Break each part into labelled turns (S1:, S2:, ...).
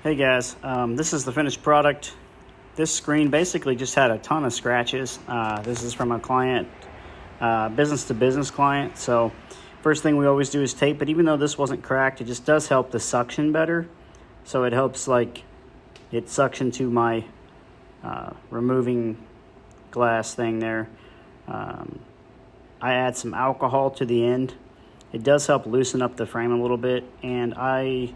S1: Hey guys, this is the finished product. This screen basically just had a ton of scratches. This is from a client, business to business client. So first thing we always do is tape it. Even though this wasn't cracked, it just does help the suction better. So it helps it suction to my removing glass thing there. I add some alcohol to the end. It does help loosen up the frame a little bit, and I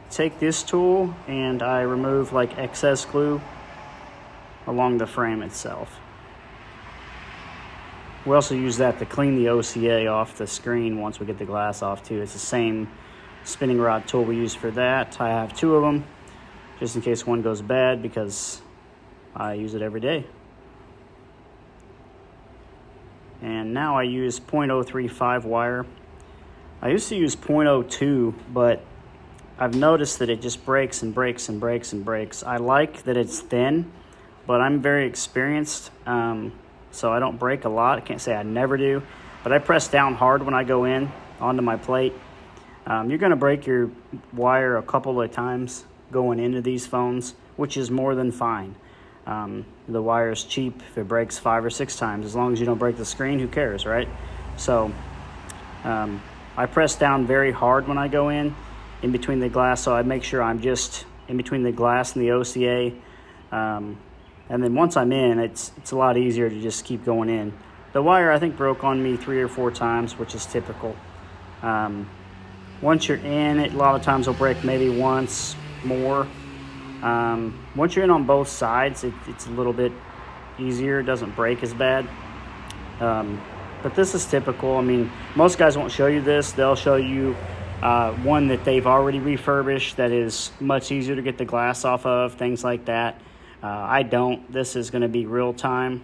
S1: take this tool and I remove excess glue along the frame itself. We also use that to clean the OCA off the screen once we get the glass off too. It's the same spinning rod tool we use for that. I have two of them just in case one goes bad because I use it every day. And now I use 0.035 wire. I used to use 0.02, but I've noticed that it just breaks and breaks and breaks and breaks. I like that it's thin, but I'm very experienced, so I don't break a lot. I can't say I never do, but I press down hard when I go in onto my plate. You're gonna break your wire a couple of times going into these phones, which is more than fine. The wire is cheap. If it breaks 5 or 6 times, as long as you don't break the screen, who cares, right? So I press down very hard when I go in between the glass, so I make sure I'm just in between the glass and the OCA. And then once I'm in, it's a lot easier to just keep going in. The wire, I think, broke on me 3 or 4 times, which is typical. Once you're in, it a lot of times will break maybe once more. Once you're in on both sides, it's a little bit easier. It doesn't break as bad. But this is typical. I mean, most guys won't show you this. They'll show you one that they've already refurbished that is much easier to get the glass off of, things like that. I don't. This is going to be real time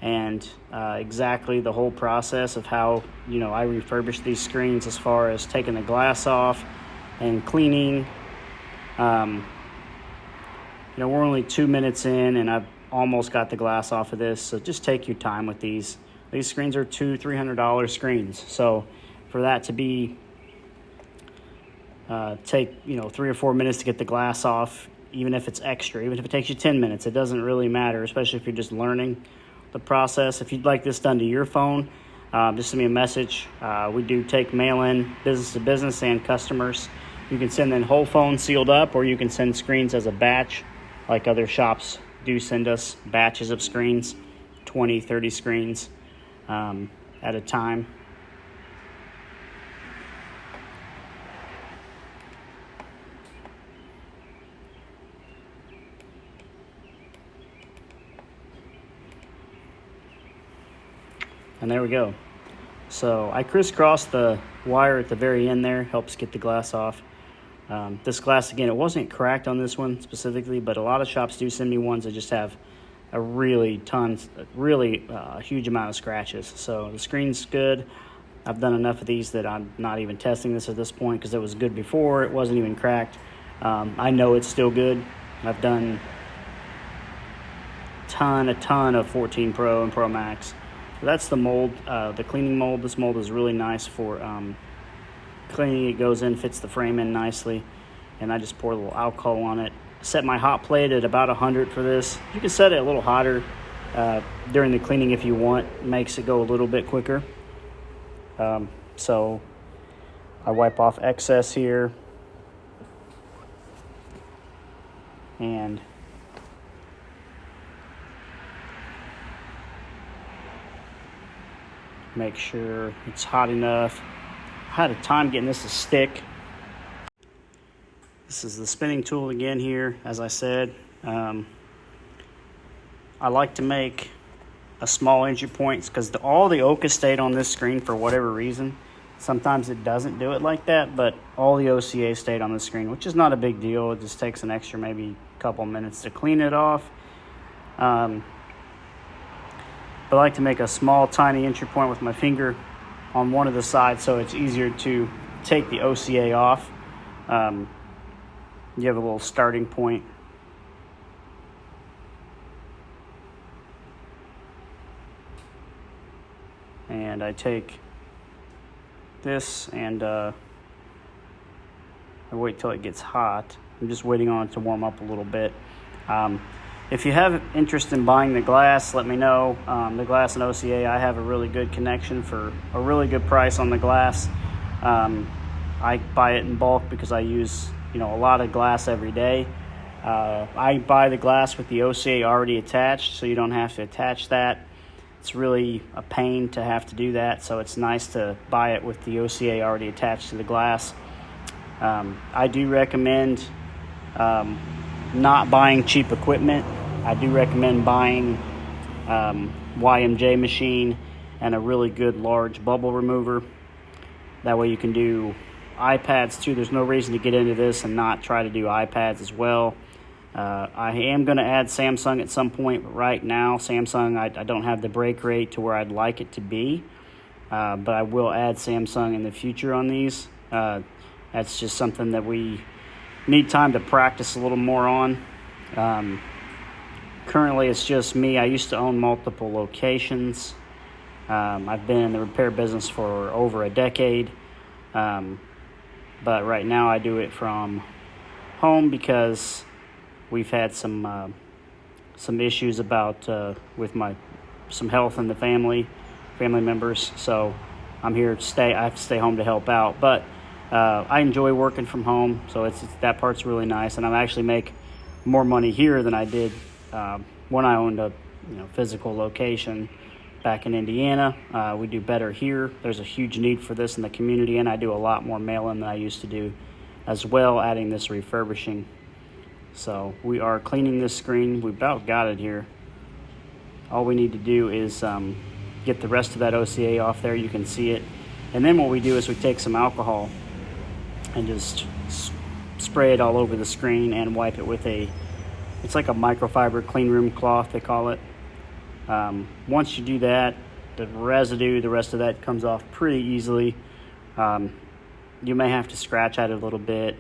S1: and exactly the whole process of how I refurbish these screens, as far as taking the glass off and cleaning. We're only 2 minutes in and I've almost got the glass off of this, so just take your time with these. These screens are $200-300 screens, so for that to be take 3 or 4 minutes to get the glass off, even if it's extra, even if it takes you 10 minutes, it doesn't really matter, especially if you're just learning the process. If you'd like this done to your phone, just send me a message. We do take mail-in, business to business, and customers. You can send in whole phones sealed up, or you can send screens as a batch, like other shops do send us batches of screens, 20, 30 screens at a time. And there we go. So I crisscrossed the wire at the very end there, helps get the glass off. This glass, again, it wasn't cracked on this one specifically, but a lot of shops do send me ones that just have a really huge amount of scratches. So the screen's good. I've done enough of these that I'm not even testing this at this point because it was good before. It wasn't even cracked. I know it's still good. I've done a ton of 14 Pro and Pro Max. So that's the mold, the cleaning mold. This mold is really nice for cleaning. It goes in, fits the frame in nicely, and I just pour a little alcohol on it. Set my hot plate at about 100 for this. You can set it a little hotter during the cleaning if you want. It makes it go a little bit quicker. So I wipe off excess here, and make sure it's hot enough. I had a time getting this to stick. This is the spinning tool again here, as I said. I like to make a small entry point because all the OCA stayed on this screen for whatever reason. Sometimes it doesn't do it like that, but all the OCA stayed on the screen, which is not a big deal. It just takes an extra maybe couple minutes to clean it off. But I like to make a small, tiny entry point with my finger on one of the sides so it's easier to take the OCA off. You have a little starting point. And I take this and I wait till it gets hot I'm just waiting on it to warm up a little bit. If you have interest in buying the glass, let me know. The glass and OCA, I have a really good connection for a really good price on the glass. I buy it in bulk because I use a lot of glass every day. I buy the glass with the OCA already attached, so you don't have to attach that. It's really a pain to have to do that, so it's nice to buy it with the OCA already attached to the glass. I do recommend not buying cheap equipment. I do recommend buying YMJ machine and a really good large bubble remover. That way you can do iPads too. There's no reason to get into this and not try to do iPads as well. I am going to add Samsung at some point, but right now Samsung, I don't have the break rate to where I'd like it to be, but I will add Samsung in the future on these. That's just something that we need time to practice a little more on. Currently it's just me. I used to own multiple locations. I've been in the repair business for over a decade, but right now I do it from home because we've had some issues about with some health in the family members. So I'm here to stay. I have to stay home to help out, but I enjoy working from home. So it's that part's really nice, and I actually make more money here than I did when I owned a physical location back in Indiana. We do better here. There's a huge need for this in the community, and I do a lot more mail-in than I used to do as well, adding this refurbishing. So we are cleaning this screen. We about got it here. All we need to do is get the rest of that OCA off there. You can see it. And then what we do is we take some alcohol and just spray it all over the screen and wipe it with it's like a microfiber clean room cloth, they call it. Once you do that, the rest of that comes off pretty easily. You may have to scratch at it a little bit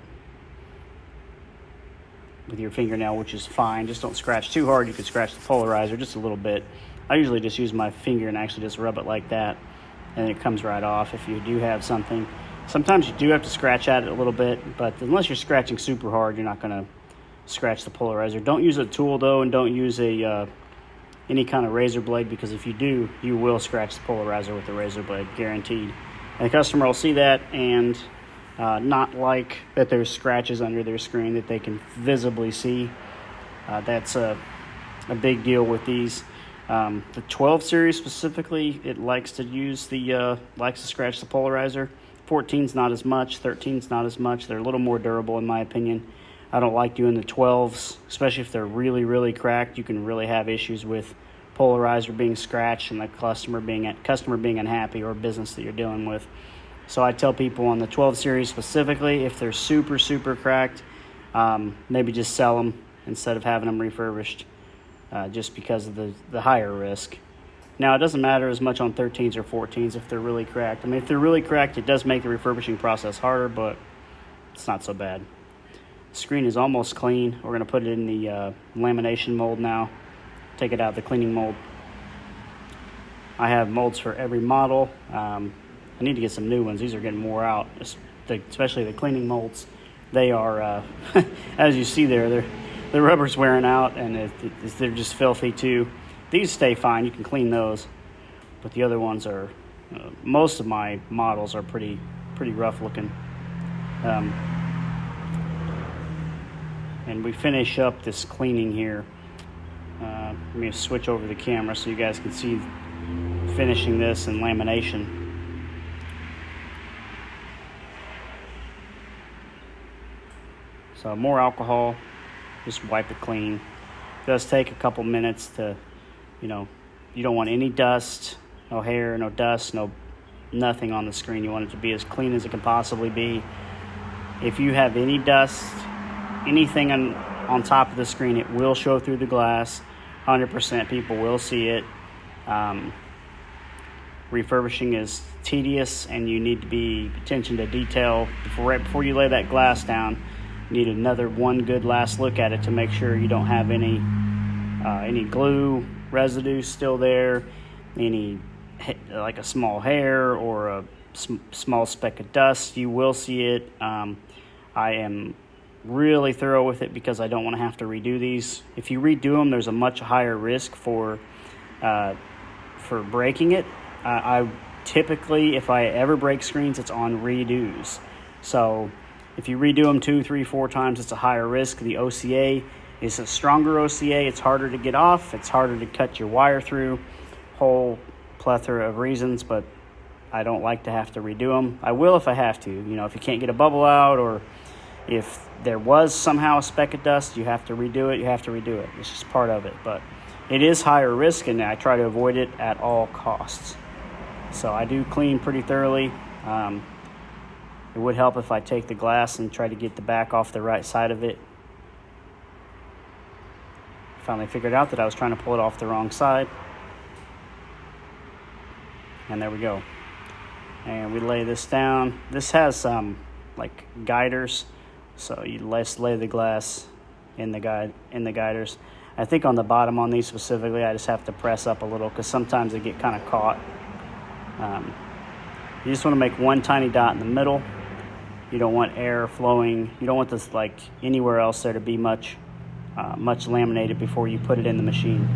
S1: with your fingernail, which is fine. Just don't scratch too hard. You could scratch the polarizer just a little bit. I usually just use my finger and actually just rub it like that, and it comes right off if you do have something. Sometimes you do have to scratch at it a little bit, but unless you're scratching super hard, you're not going to scratch the polarizer. Don't use a tool though, and don't use any kind of razor blade, because if you do, you will scratch the polarizer with the razor blade, guaranteed. And the customer will see that and not like that there's scratches under their screen that they can visibly see. That's a big deal with these. The 12 series specifically, it likes to scratch the polarizer. 14's not as much, 13's not as much. They're a little more durable in my opinion. I don't like doing the 12s, especially if they're really, really cracked. You can really have issues with polarizer being scratched and the customer being unhappy, or business that you're dealing with. So I tell people on the 12 series specifically, if they're super, super cracked, maybe just sell them instead of having them refurbished, just because of the higher risk. Now, it doesn't matter as much on 13s or 14s if they're really cracked. I mean, if they're really cracked, it does make the refurbishing process harder, but it's not so bad. The screen is almost clean. We're going to put it in the lamination mold now. Take it out of the cleaning mold. I have molds for every model. I need to get some new ones. These are getting wore out, especially the cleaning molds. They are, as you see there, the rubber's wearing out, and they're just filthy too. These stay fine. You can clean those, but the other ones are. Most of my models are pretty rough looking. And we finish up this cleaning here. Let me switch over the camera so you guys can see finishing this in lamination. So more alcohol, just wipe it clean. It does take a couple minutes to, you don't want any dust, no hair, no dust, nothing on the screen. You want it to be as clean as it can possibly be. If you have any dust, anything on top of the screen, it will show through the glass. 100% people will see it. Refurbishing is tedious, and you need to be attention to detail. Right before you lay that glass down, you need another one good last look at it to make sure you don't have any glue residue still there, any like a small hair or a small speck of dust. You will see it. I am really thorough with it because I don't want to have to redo these. If you redo them, there's a much higher risk for breaking it. I typically, if I ever break screens, it's on redos. So if you redo them 2, 3, 4 times, it's a higher risk. The OCA is a stronger OCA. It's harder to get off. It's harder to cut your wire through. Whole plethora of reasons, but I don't like to have to redo them. I will if I have to. If you can't get a bubble out, or if there was somehow a speck of dust, you have to redo it. You have to redo it. It's just part of it. But it is higher risk, and I try to avoid it at all costs. So I do clean pretty thoroughly. It would help if I take the glass and try to get the back off the right side of it. Finally figured out that I was trying to pull it off the wrong side. And there we go. And we lay this down. This has like guiders, so you let's lay the glass in the guiders. I think on the bottom on these specifically, I just have to press up a little because sometimes they get kind of caught. You just want to make one tiny dot in the middle. You don't want air flowing. You don't want this like anywhere else there to be much laminated before you put it in the machine.